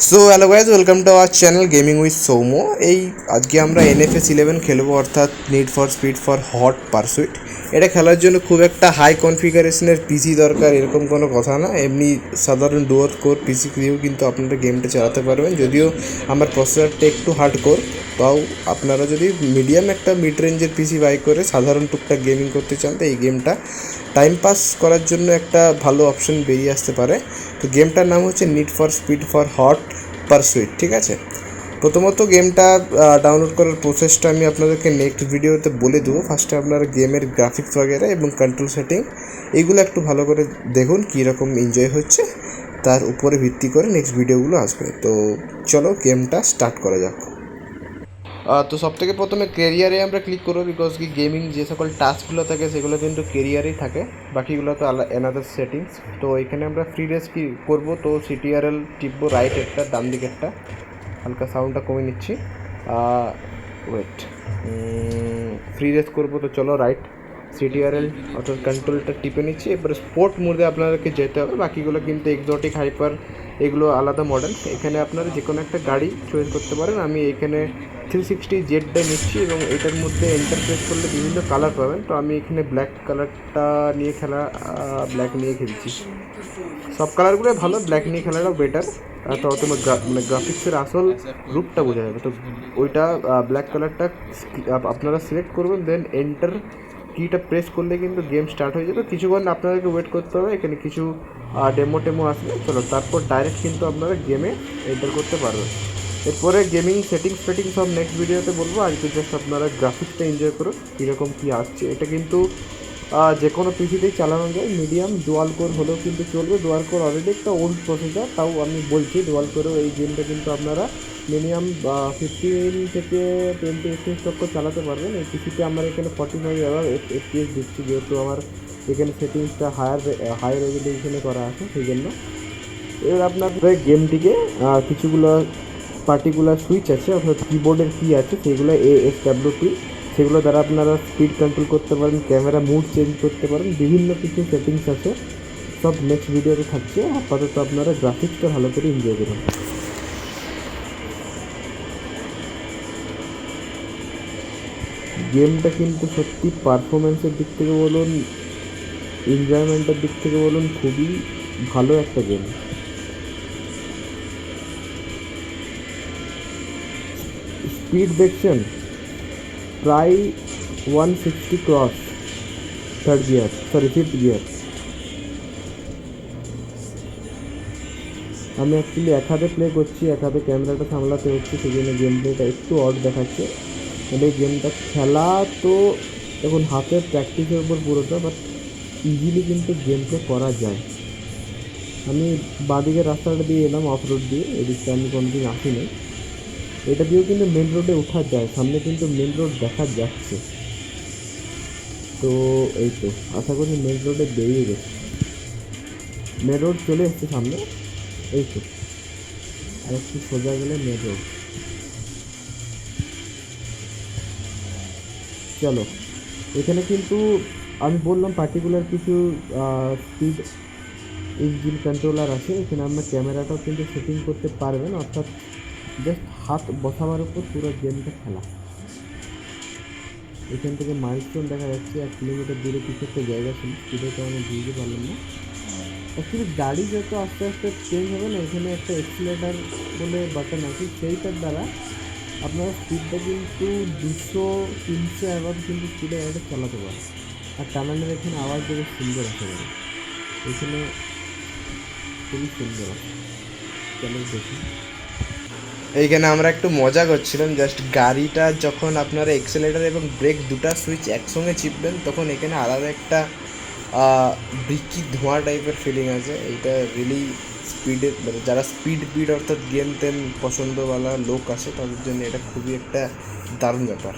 So hello guys, welcome to our channel gaming with Soumo. আজকে আমরা NFS 11 খেলবো, অর্থাৎ need for speed for hot pursuit. এটা খেলার জন্য খুব একটা হাই কনফিগারেশনের পিসি দরকার এরকম কোনো কথা না। এমনি সাধারণ ডুয়াল কোর পিসি দিয়েও কিন্তু আপনারা গেমটা চালাতে পারবেন। যদিও আমার প্রসেসরটা একটু হার্ড কোর, তাও আপনারা যদি মিডিয়াম একটা মিড রেঞ্জের পিসি বাই করে সাধারণ টুকটাক গেমিং করতে চান, তো এই গেমটা টাইম পাস করার জন্য একটা ভালো অপশন বেরিয়ে আসতে পারে। তো গেমটার নাম হচ্ছে need for speed for hot pursuit, ঠিক আছে। প্রথমত গেমটা ডাউনলোড করার প্রসেসটা আমি আপনাদেরকে নেক্সট ভিডিওতে বলে দেবো। ফার্স্টে আপনারা গেমের গ্রাফিক্স वगैरह এবং কন্ট্রোল সেটিং এইগুলো একটু ভালো করে দেখুন কীরকম এনজয় হচ্ছে, তার উপরে ভিত্তি করে নেক্সট ভিডিওগুলো আসবে। তো চলো গেমটা স্টার্ট করা যাক। তো সবথেকে প্রথমে কেরিয়ারে আমরা ক্লিক করবো, বিকজ কি গেমিং যে সকল টাস্কগুলো থাকে সেগুলো কিন্তু কেরিয়ারেই থাকে, বাকিগুলো তো এনাদার সেটিংস। তো এখানে আমরা ফ্রি রেস কি করবো, তো CTRL টিপবো, রাইট একটা ডান দিকে একটা, হালকা সাউন্ডটা কমে নিচ্ছি, ওয়েট, ফ্রি রেস করবো। তো চলো রাইট CTRL অর্থাৎ কন্ট্রোলটা টিপে নিচ্ছি। এরপরে স্পোর্ট মোডে আপনাদেরকে যেতে হবে, বাকিগুলো কিন্তু এক্সোটিক হাইপার এগুলো আলাদা মডেল। এখানে আপনারা যে কোনো একটা গাড়ি চয়েস করতে পারেন। আমি এখানে 360 জেডটা নিচ্ছি এবং এটার মধ্যে এন্টার প্রেস করলে বিভিন্ন কালার পাবেন। তো আমি এখানে ব্ল্যাক কালারটা নিয়ে ব্ল্যাক নিয়ে খেলছি। সব কালারগুলো ভালো, ব্ল্যাক নিয়ে খেলাটাও বেটার। তো তোমার মানে গ্রাফিক্সের আসল রূপটা বোঝা যাবে। তো ওইটা ব্ল্যাক কালারটা আপনারা সিলেক্ট করবেন, দেন এন্টার কিটা প্রেস করলে কিন্তু গেম স্টার্ট হয়ে যাবে। কিছুক্ষণ আপনাদেরকে ওয়েট করতে হবে, এখানে কিছু ডেমো আসবে। চলো তারপর ডাইরেক্ট কিন্তু আপনারা গেমে এন্টার করতে পারবেন। এরপরে গেমিং সেটিংস সব নেক্সট ভিডিওতে বলবো। আজকে জাস্ট আপনারা গ্রাফিক্সটা এনজয় করুন কীরকম কী আসছে। এটা কিন্তু যে কোনো পিসিতেই চালানো যায়, মিডিয়াম ডুয়াল কোর হলেও কিন্তু চলবে। ডুয়াল কোর অলরেডি একটা ওল্ড প্রসেসর, তাও আমি বলছি ডুয়াল কোরেও এই গেমটা কিন্তু আপনারা মিনিমাম 15 থেকে 20 FPS তক চালাতে পারবেন। এই পিসিতে আমার এখানে 45 FPS দিচ্ছি, যেহেতু আমার এখানে সেটিংসটা হাই রেজলিউশনে করা আছে সেই জন্য। এবার আপনার গেমটিকে কিছুগুলো পার্টিকুলার সুইচ আছে, অর্থাৎ কিবোর্ডের কি আছে সেগুলো ASWT, সেগুলো দ্বারা আপনারা স্পিড কন্ট্রোল করতে পারেন, ক্যামেরা মুড চেঞ্জ করতে পারেন, বিভিন্ন কিছু সেটিংস আছে। সব নেক্সট ভিডিওতে থাকছে। আপাতত আপনারা গ্রাফিক্সটা ভালো করে এনজয় করুন। গেমটা কিন্তু সত্যি পারফরমেন্সের দিক থেকে বলুন, এনজয়মেন্টের দিক থেকে বলুন, খুবই ভালো একটা গেম। স্পিড দেখছেন প্রায় 160 ক্রস, ফিফথ গিয়ার। আমি অ্যাকচুয়ালি এক হাতে প্লে করছি, এক হাতে ক্যামেরাটা সামলাতে হচ্ছে, সেই জন্য গেম প্লেটা একটু অড দেখাচ্ছে। এই গেমটা খেলা তো এখন হাতের প্র্যাকটিসের উপর পুরোটা, বাট ইজিলি কিন্তু গেম প্লে করা যায়। আমি বাঁদিকের রাস্তাটা দিয়ে এলাম অফ রোড দিয়ে, এদিকটা আমি কোনোদিন আসিনি। এটা দিয়েও কিন্তু মেন রোডে ওঠা যায়, সামনে কিন্তু মেন রোড দেখা যাচ্ছে। তো এই তো আশা করি মেন রোডে বেরিয়ে গেছে, মেন রোড চলে এসছে সামনে। এই তো আর একটু সোজা গেলে মেন রোড। চলো এখানে কিন্তু আমি বললাম পার্টিকুলার কিছু স্পিড ইঞ্জিন কন্ট্রোলার আছে। এখানে আপনার ক্যামেরাটাও কিন্তু সেটিং করতে পারবেন, অর্থাৎ জাস্ট হাত বসাবার উপর পুরো গেমটা খেলা। এখান থেকে মাইলস্টোন দেখা যাচ্ছে, 1 কিলোমিটার দূরে কিছু একটা জায়গা ছিল, সেটাকে আমি বুঝতে পারলাম না। অ্যাকচুয়ালি গাড়ি যত আস্তে আস্তে চেঞ্জ হবে না, এখানে একটা এক্সিলেটার বলে বাটন আছে, সেইটার দ্বারা আপনার স্পিডটা কিন্তু 200-300 অ্যাভাব কিন্তু স্পিডে গাড়িটা চালাতে পারে। আর টানানের এখানে আওয়াজ দেবে সুন্দর একেবারে, এখানে খুবই সুন্দর আছে। চলো দেখি। এইখানে আমরা একটু মজা করছিলাম, জাস্ট গাড়িটা যখন আপনারা এক্সেলেটার এবং ব্রেক দুটা সুইচ একসঙ্গে চিপবেন, তখন এখানে আলাদা একটা ব্রিকি ধোঁয়া টাইপের ফিলিং আছে। এইটা রিয়েলি স্পিডের, মানে যারা স্পিড অর্থাৎ গেম টেম পছন্দওয়ালা লোক আছে তাদের জন্য এটা খুবই একটা দারুণ ব্যাপার।